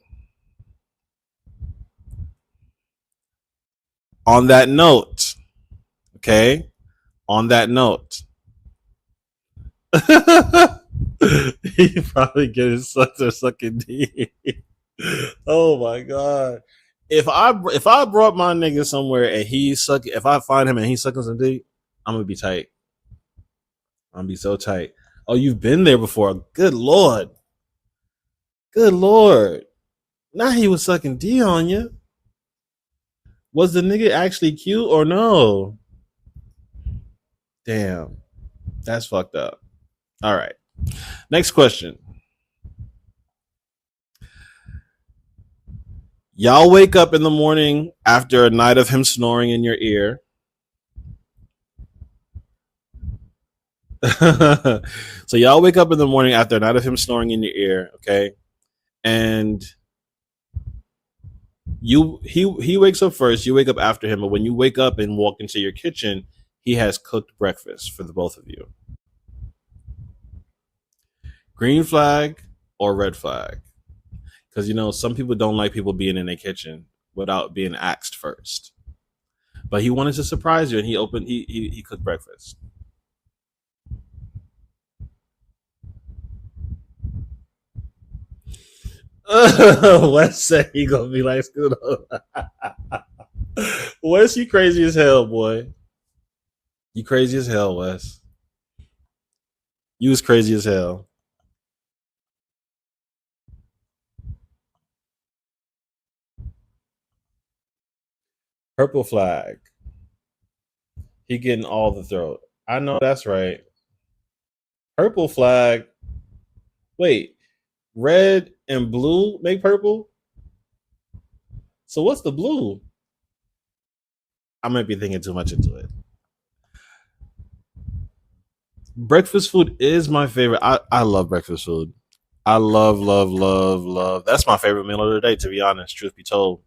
on that note, okay? On that note, he probably getting sucked or sucking D. Oh my god! If I brought my nigga somewhere and if I find him and he's sucking some D, I'm gonna be tight. I'm gonna be so tight. Oh, you've been there before. Good lord. Good lord. Now he was sucking D on you. Was the nigga actually cute or no? Damn. That's fucked up. All right. Next question. Y'all wake up in the morning after a night of him snoring in your ear. So y'all wake up in the morning after a night of him snoring in your ear, okay? And he wakes up first, you wake up after him, but when you wake up and walk into your kitchen, he has cooked breakfast for the both of you. Green flag or red flag? Because, you know, some people don't like people being in their kitchen without being asked first. But he wanted to surprise you, and he cooked breakfast. Wes said he gonna be like Scudo. Wes, you crazy as hell, boy. You crazy as hell, Wes. You was crazy as hell. Purple flag. He getting all the throat. I know that's right. Purple flag. Wait, red and blue make purple? So what's the blue? I might be thinking too much into it. Breakfast food is my favorite. I love breakfast food. I love. That's my favorite meal of the day, to be honest. Truth be told.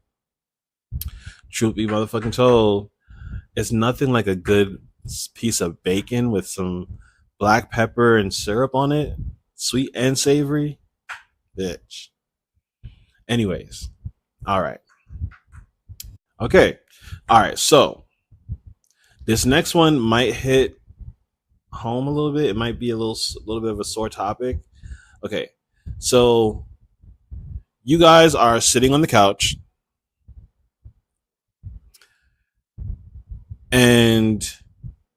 Truth be motherfucking told. It's nothing like a good piece of bacon with some black pepper and syrup on it. Sweet and savory. Bitch. Anyways. All right. Okay. All right. So this next one might hit home a little bit. It might be a little bit of a sore topic. Okay. So you guys are sitting on the couch, and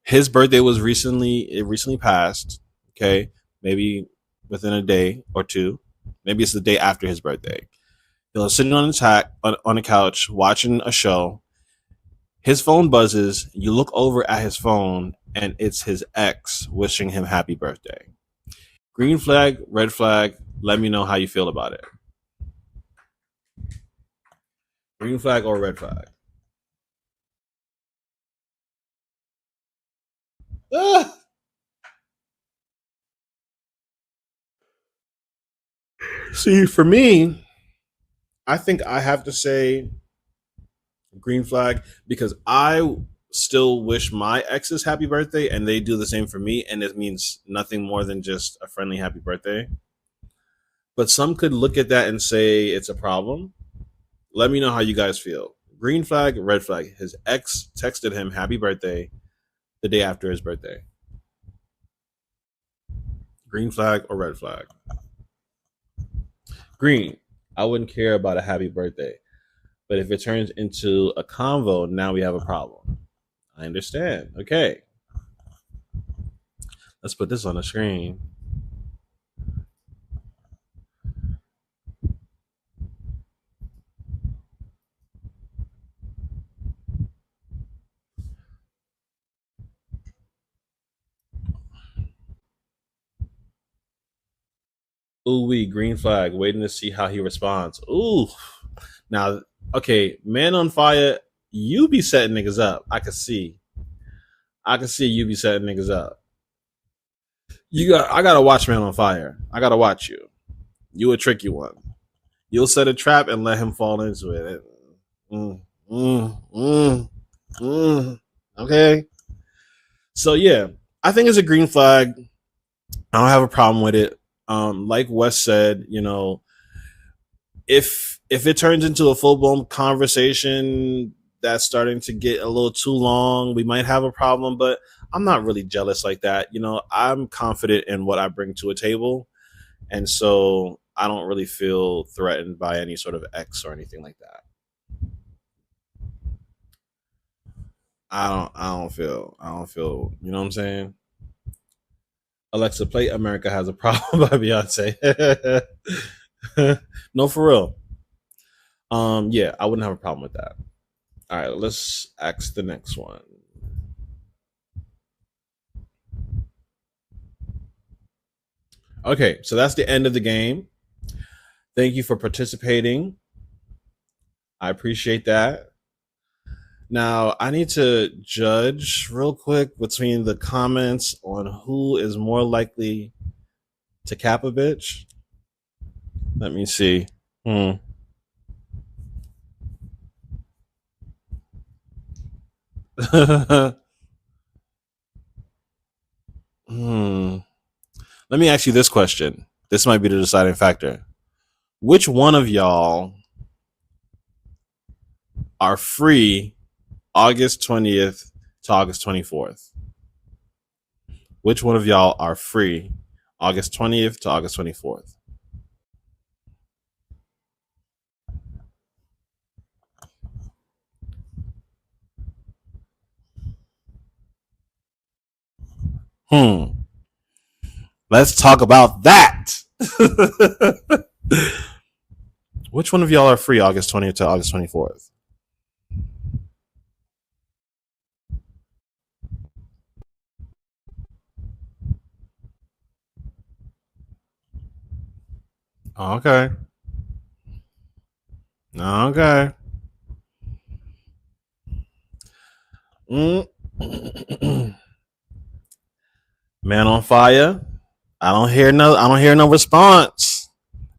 his birthday was recently passed. Okay, maybe within a day or two. Maybe it's the day after his birthday. He was sitting on the couch watching a show. His phone buzzes. You look over at his phone, and it's his ex wishing him happy birthday. Green flag, red flag. Let me know how you feel about it. Green flag or red flag? Ah! See, for me, I think I have to say green flag because I still wish my exes happy birthday and they do the same for me, and it means nothing more than just a friendly happy birthday. But some could look at that and say it's a problem. Let me know how you guys feel. Green flag, red flag. His ex texted him happy birthday the day after his birthday. Green flag or red flag? Green. I wouldn't care about a happy birthday. But if it turns into a convo, now we have a problem. I understand. Okay. Let's put this on the screen. Ooh, green flag. Waiting to see how he responds. Ooh. Now, okay, man on fire, you be setting niggas up. I can see you be setting niggas up. I gotta watch Man on Fire. I gotta watch you. You a tricky one. You'll set a trap and let him fall into it. Okay. So yeah, I think it's a green flag. I don't have a problem with it. Like Wes said, if it turns into a full blown conversation that's starting to get a little too long, we might have a problem, but I'm not really jealous like that. I'm confident in what I bring to a table. And so I don't really feel threatened by any sort of ex or anything like that. I don't feel, you know what I'm saying? Alexa, play America Has a Problem by Beyonce. No, for real. Yeah, I wouldn't have a problem with that. All right, let's ask the next one. Okay, so that's the end of the game. Thank you for participating. I appreciate that. Now, I need to judge real quick between the comments on who is more likely to cap a bitch. Let me see. Let me ask you this question. This might be the deciding factor. Which one of y'all are free August 20th to August 24th? Which one of y'all are free August 20th to August 24th? Let's talk about that. Which one of y'all are free August 20th to August 24th? Okay. Man on Fire. I don't hear no response.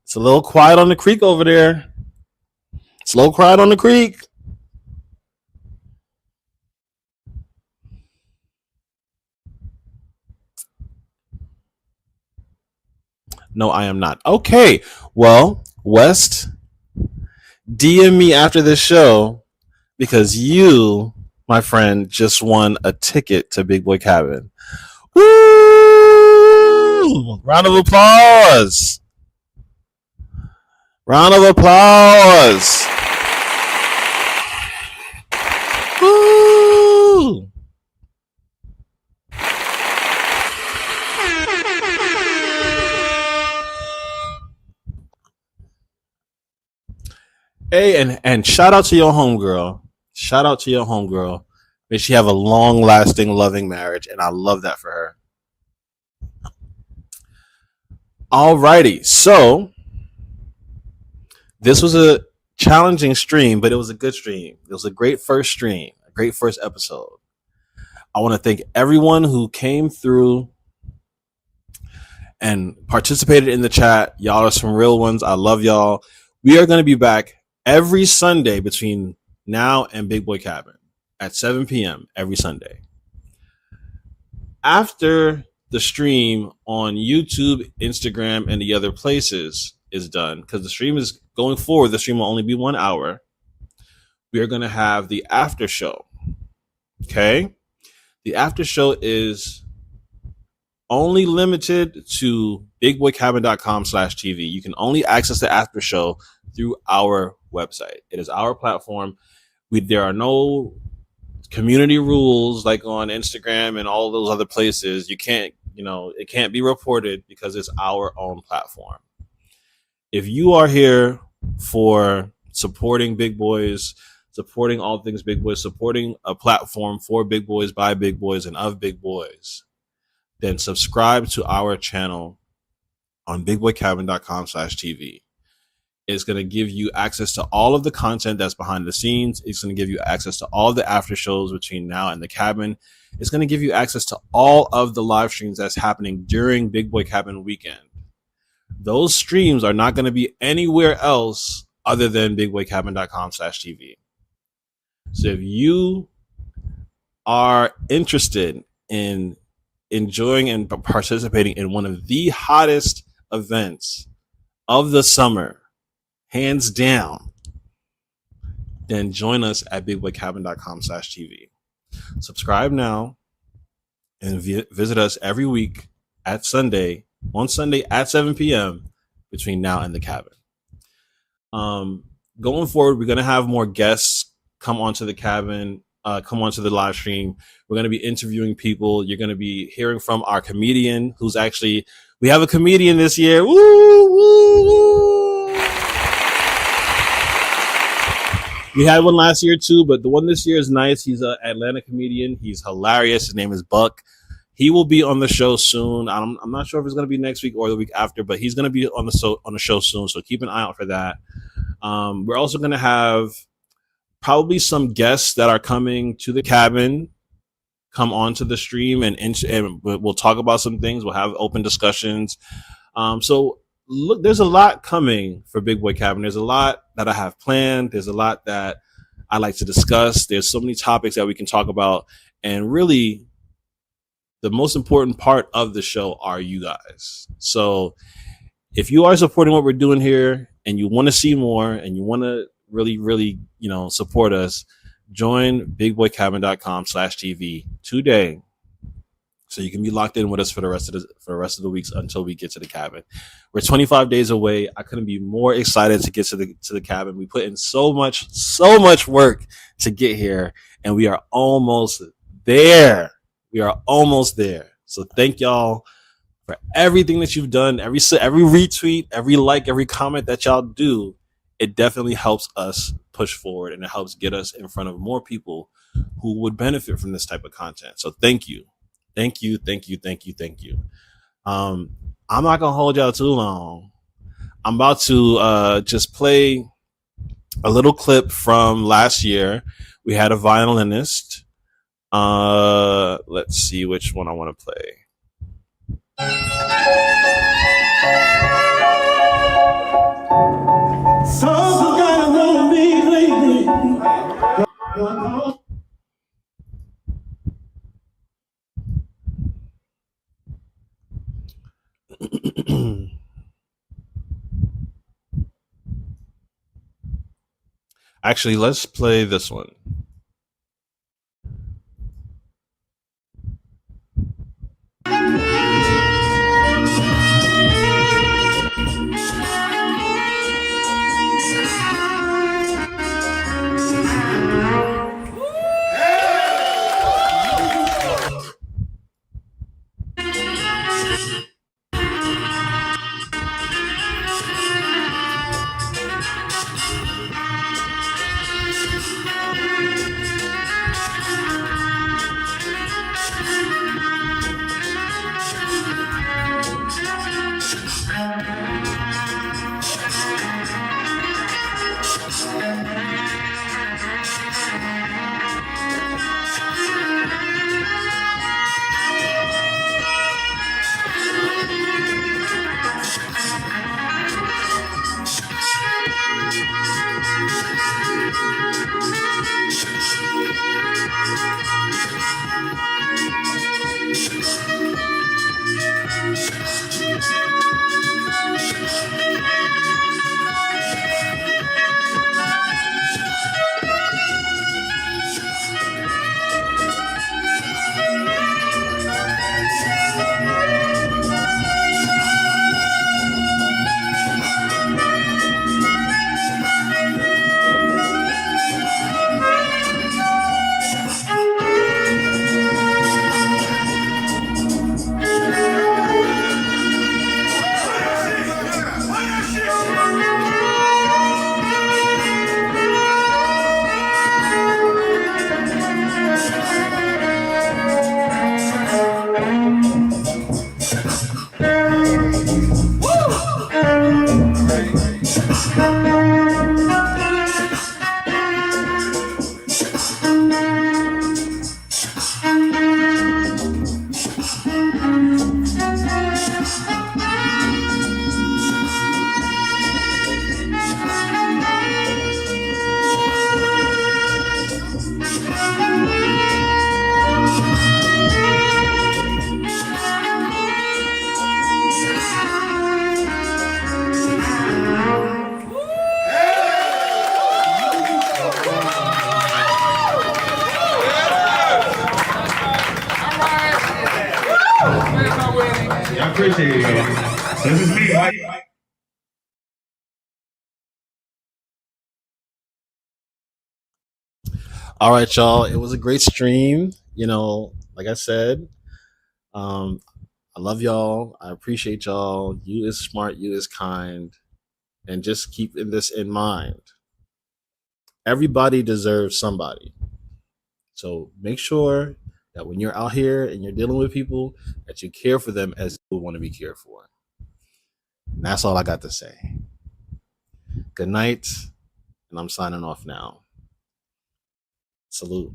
It's a little quiet on the creek over there. It's a little quiet on the creek. No, I am not. Okay. Well, West, DM me after this show because you, my friend, just won a ticket to Big Boy Cabin. Woo! Round of applause. Round of applause. Woo! Hey, and shout out to your homegirl. Shout out to your homegirl. May she have a long-lasting, loving marriage, and I love that for her. Alrighty, so this was a challenging stream, but it was a good stream. It was a great first stream, a great first episode. I want to thank everyone who came through and participated in the chat. Y'all are some real ones. I love y'all. We are going to be back every Sunday between now and Big Boy Cabin at 7 p.m. every Sunday. After the stream on YouTube, Instagram, and the other places is done, because the stream is going forward, the stream will only be 1 hour. We are going to have the after show. Okay? The after show is only limited to bigboycabin.com/TV. You can only access the after show through our website. It is our platform. There are no community rules like on Instagram and all those other places. You can't, it can't be reported because it's our own platform. If you are here for supporting Big Boys, supporting all things Big Boys, supporting a platform for Big Boys, by Big Boys, and of Big Boys, then subscribe to our channel on bigboycabin.com/TV. It's going to give you access to all of the content that's behind the scenes. It's going to give you access to all the after shows between now and the cabin. It's going to give you access to all of the live streams that's happening during Big Boy Cabin weekend. Those streams are not going to be anywhere else other than bigboycabin.com/TV. So if you are interested in enjoying and participating in one of the hottest events of the summer, hands down, then join us at bigboycabin.com/TV. Subscribe now and visit us every week on Sunday at 7 p.m. between now and the cabin. Going forward, we're going to have more guests come onto the cabin, come onto the live stream. We're going to be interviewing people. You're going to be hearing from our comedian, who's actually, we have a comedian this year. Woo, woo, woo. We had one last year too, but the one this year is nice. He's an Atlanta comedian. He's hilarious. His name is Buck. He will be on the show soon. I'm not sure if it's going to be next week or the week after, but he's going to be on the show soon. So keep an eye out for that. We're also going to have probably some guests that are coming to the cabin come onto the stream, and we'll talk about some things. We'll have open discussions. So look, there's a lot coming for Big Boy Cabin. There's a lot that I have planned. There's a lot that I like to discuss. There's so many topics that we can talk about. And really, the most important part of the show are you guys. So if you are supporting what we're doing here and you want to see more and you want to really, really, support us, join bigboycabin.com/TV today, so you can be locked in with us for the rest of the weeks until we get to the cabin. We're 25 days away. I couldn't be more excited to get to the cabin. We put in so much work to get here, and we are almost there. We are almost there. So thank y'all for everything that you've done, every retweet, every like, every comment that y'all do. It definitely helps us push forward, and it helps get us in front of more people who would benefit from this type of content. So thank you. Thank you. I'm not going to hold y'all too long. I'm about to just play a little clip from last year. We had a violinist. Let's see which one I want to play. Actually, let's play this one. I appreciate it. This is me, Mike. All right, y'all. It was a great stream. Like I said, I love y'all. I appreciate y'all. You is smart. You is kind. And just keep this in mind. Everybody deserves somebody. So make sure that when you're out here and you're dealing with people, that you care for them as you want to be cared for. And that's all I got to say. Good night. And I'm signing off now. Salute.